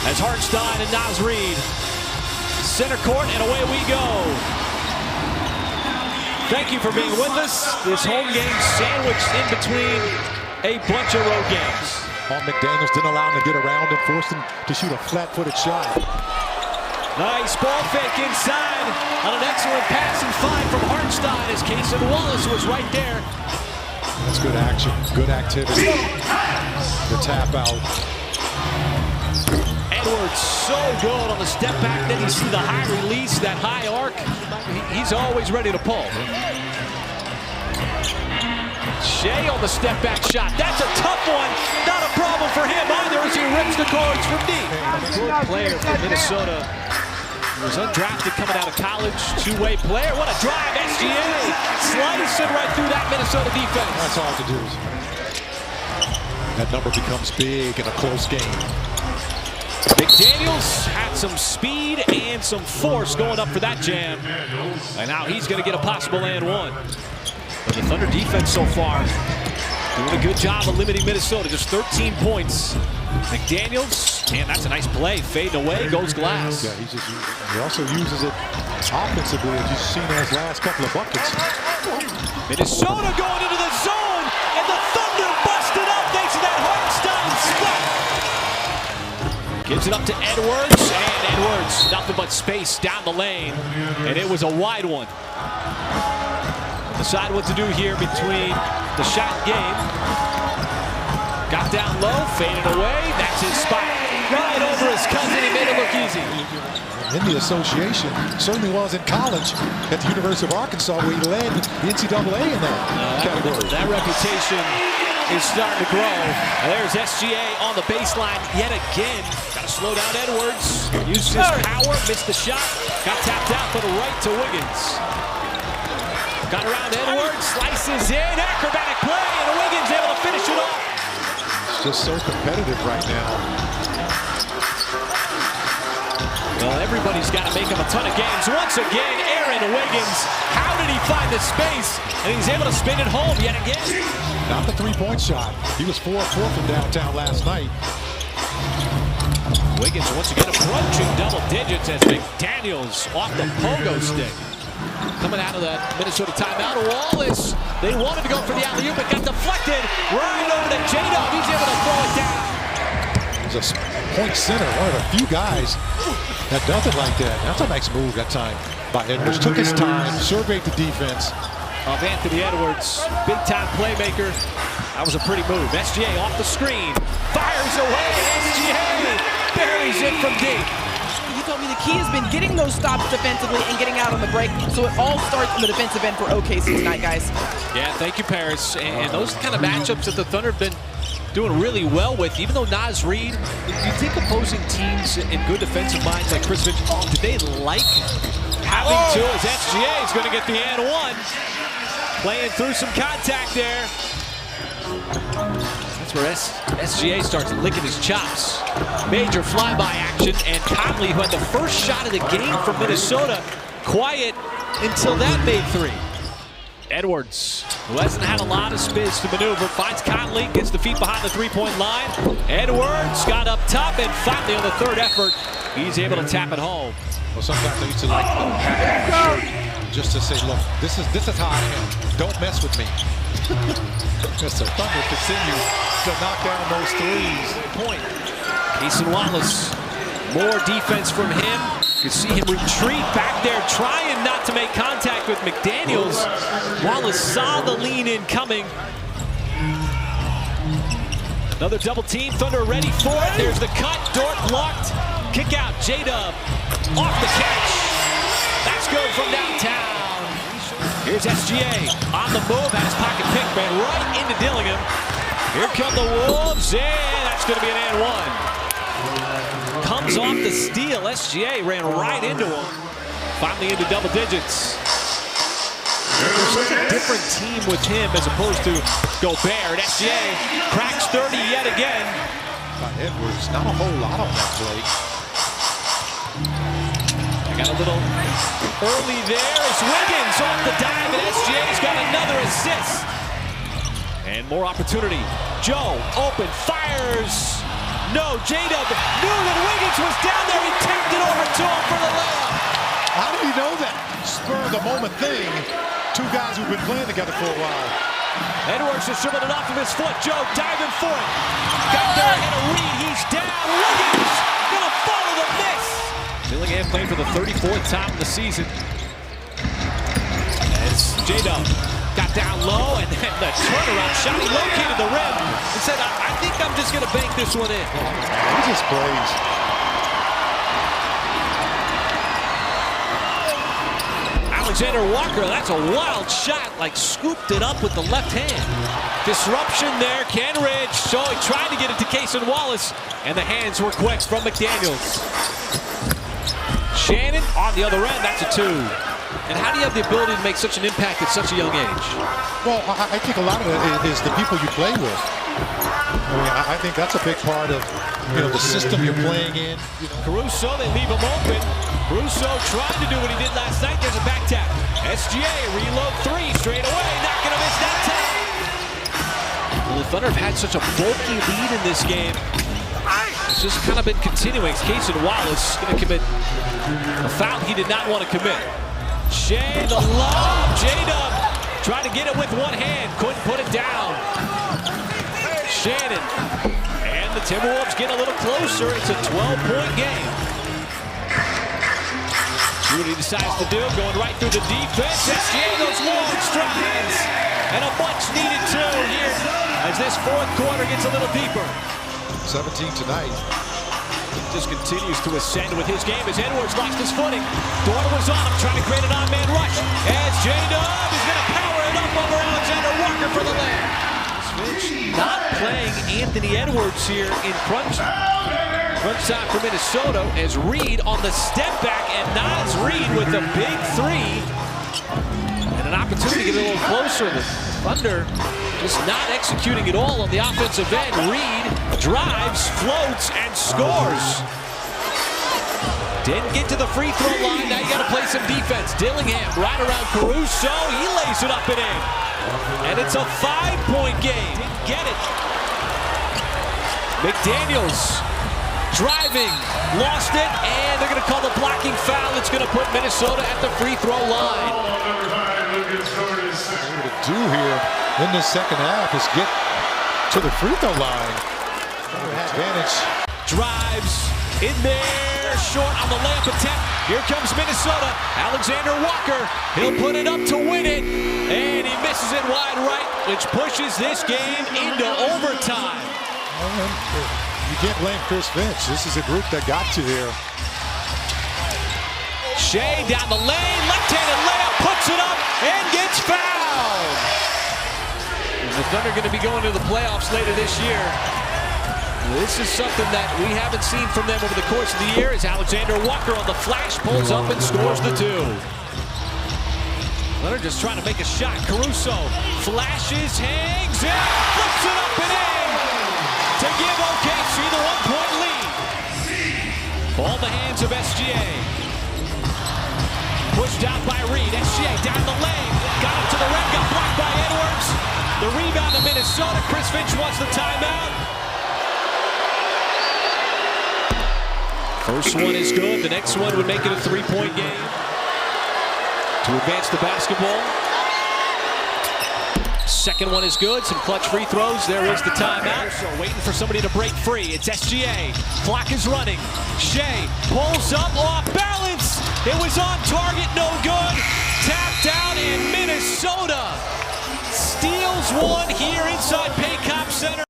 as Hartenstein and Naz Reid center court, and away we go. Thank you for being with us. This home game sandwiched in between a bunch of road games. McDaniels didn't allow him to get around and forced him to shoot a flat-footed shot. Nice ball fake inside on an excellent pass and find from Hartenstein as Casey Wallace was right there. That's good action, good activity. The tap out. Edwards so good on the step back. Then you see the high release, that high arc. He's always ready to pull. Shea on the step back shot. That's a tough one. Not a problem for him either as he rips the cards from deep. Good player from Minnesota. He was undrafted coming out of college. Two-way player. What a drive. SGA slicing right through that Minnesota defense. That's hard to do. That number becomes big in a close game. McDaniels had some speed and some force going up for that jam. And now he's going to get a possible and one. But the Thunder defense so far doing a good job of limiting Minnesota. Just 13 points. McDaniels, man, that's a nice play. Fading away, goes glass. Yeah, he also uses it offensively, as you've seen in his last couple of buckets. Minnesota going into the zone, and the Thunder busted up thanks to that Hartenstein spot. Gives it up to Edwards, and Edwards, nothing but space down the lane, and it was a wide one. Decide what to do here between the shot game. Got down low, faded away, that's his spot. Right over his cousin, he made it look easy. In the association, certainly was in college at the University of Arkansas, where he led the NCAA in that category. That reputation is starting to grow. And there's SGA on the baseline yet again. Got to slow down Edwards. Used his power, missed the shot. Got tapped out for the right to Wiggins. Got around Edwards, slices in, acrobatic play, and Wiggins able to finish it off. Just so competitive right now. Well, everybody's got to make him a ton of games. Once again, Aaron Wiggins. How did he find the space? And he's able to spin it home yet again. Not the three-point shot. He was 4 of 4 from downtown last night. Wiggins once again approaching double digits as McDaniels off the pogo stick. Coming out of that Minnesota timeout, Wallace. They wanted to go for the alley-oop, but got deflected right over to J-Dub. He's able to throw it down. He's a point center, one of the few guys that does it like that. That's a nice move that time by Edwards. Took his time, surveyed the defense. Of Anthony Edwards, big-time playmaker. That was a pretty move. SGA off the screen, fires away. SGA buries it from deep. You told me the key has been getting those stops defensively and getting out on the break. So it all starts on the defensive end for OKC tonight, guys. Yeah, thank you, Paris. And those kind of matchups that the Thunder have been doing really well with, even though Naz Reid, you think opposing teams in good defensive minds like Chris Finch, do they like having to, as SGA is going to get the and one. Playing through some contact there. That's where SGA starts licking his chops. Major flyby action, and Conley, who had the first shot of the game from Minnesota, quiet until that made three. Edwards, who hasn't had a lot of space to maneuver, finds Conley, gets the feet behind the three-point line. Edwards got up top, and finally on the third effort, he's able to tap it home. Well, sometimes I used to like just to say, look, this is how I am. Don't mess with me. Just the Thunder continue to knock down those threes. Point. Casey Wallace, more defense from him. You see him retreat back there, trying not to make contact with McDaniels. Wallace saw the lean in coming. Another double team, Thunder ready for it. There's the cut, Dort blocked. Kick out, J-Dub off the catch. That's good from downtown. Here's SGA on the move, has his pocket pick, man, right into Dillingham. Here come the Wolves, and that's going to be an and one. Comes off the steal. SGA ran right into him. Finally into double digits. There's such a different team with him as opposed to Gobert. SGA cracks 30 yet again. By Edwards, not a whole lot on that play. I got a little early there as Wiggins off the dive, and SGA's got another assist. And more opportunity. Joe, open, fires. No, J-Dub knew that Wiggins spur of the moment thing. Two guys who've been playing together for a while. Edwards just dribbled it off of his foot. Joe diving for it. Got there ahead of Reed. He's down. Wiggins gonna follow the miss. Dillingham playing for the 34th time of the season. As J-Dub got down low, and then the turnaround shot. He located the rim and said, I think I'm just gonna bank this one in. He just plays. Alexander Walker, that's a wild shot, like scooped it up with the left hand. Disruption there, Kenridge. So he tried to get it to Cason Wallace, and the hands were quick from McDaniels. Shannon on the other end, that's a two. And how do you have the ability to make such an impact at such a young age? Well, I think a lot of it is the people you play with. I mean, I think that's a big part of, the system you're playing in. Caruso, they leave him open. Caruso trying to do what he did last night. There's a back tap. SGA, reload three, straight away. Not going to miss that tap. Well, the Thunder have had such a bulky lead in this game. It's just kind of been continuing. Cason Wallace going to commit a foul he did not want to commit. Shea, the lob. J-Dub trying to get it with one hand. Couldn't put it down. Shannon. And the Timberwolves get a little closer. It's a 12-point game. See what he decides to do. Going right through the defense. SGA goes long strides. And a much-needed two here as this fourth quarter gets a little deeper. 17 tonight. Just continues to ascend with his game as Edwards lost his footing. Dort was on him, trying to create an on-man rush. As J-Dub is going to power it up over Alexander Walker for the layup. Switch not playing Anthony Edwards here in crunch time for Minnesota as Reed on the step back, and Naz Reed with a big three. And an opportunity to get a little closer. The Thunder just not executing at all on the offensive end. Reed drives, floats, and scores. Didn't get to the free throw line. Now you got to play some defense. Dillingham right around Caruso. He lays it up and in. And it's a 5-point game. Didn't get it. McDaniels driving, lost it, and they're going to call the blocking foul. It's going to put Minnesota at the free throw line. What to do here in this second half is get to the free throw line. Advantage. Drives in there, short on the layup attempt. Here comes Minnesota. Alexander Walker, he'll put it up to win it, and he misses it wide right, which pushes this game into overtime. You can't blame Chris Finch. This is a group that got you there. Shea down the lane, left-handed layup, puts it up, and gets fouled. The Thunder are going to be going to the playoffs later this year. This is something that we haven't seen from them over the course of the year as Alexander Walker on the flash pulls up and scores the two. Thunder just trying to make a shot. Caruso flashes, hangs in, flips it up and in to give OKC the 1-point lead. Ball in the hands of SGA. Pushed out by Reed. SGA down the lane. Got it to the rim. Got blocked by Edwards. The rebound to Minnesota. Chris Finch wants the timeout. First one is good. The next one would make it a 3-point game to advance the basketball. Second one is good. Some clutch free throws. There is the timeout. So waiting for somebody to break free. It's SGA. Clock is running. Shea pulls up off balance. It was on target. No good. Tapped out, and Minnesota steals one here inside Paycom Center.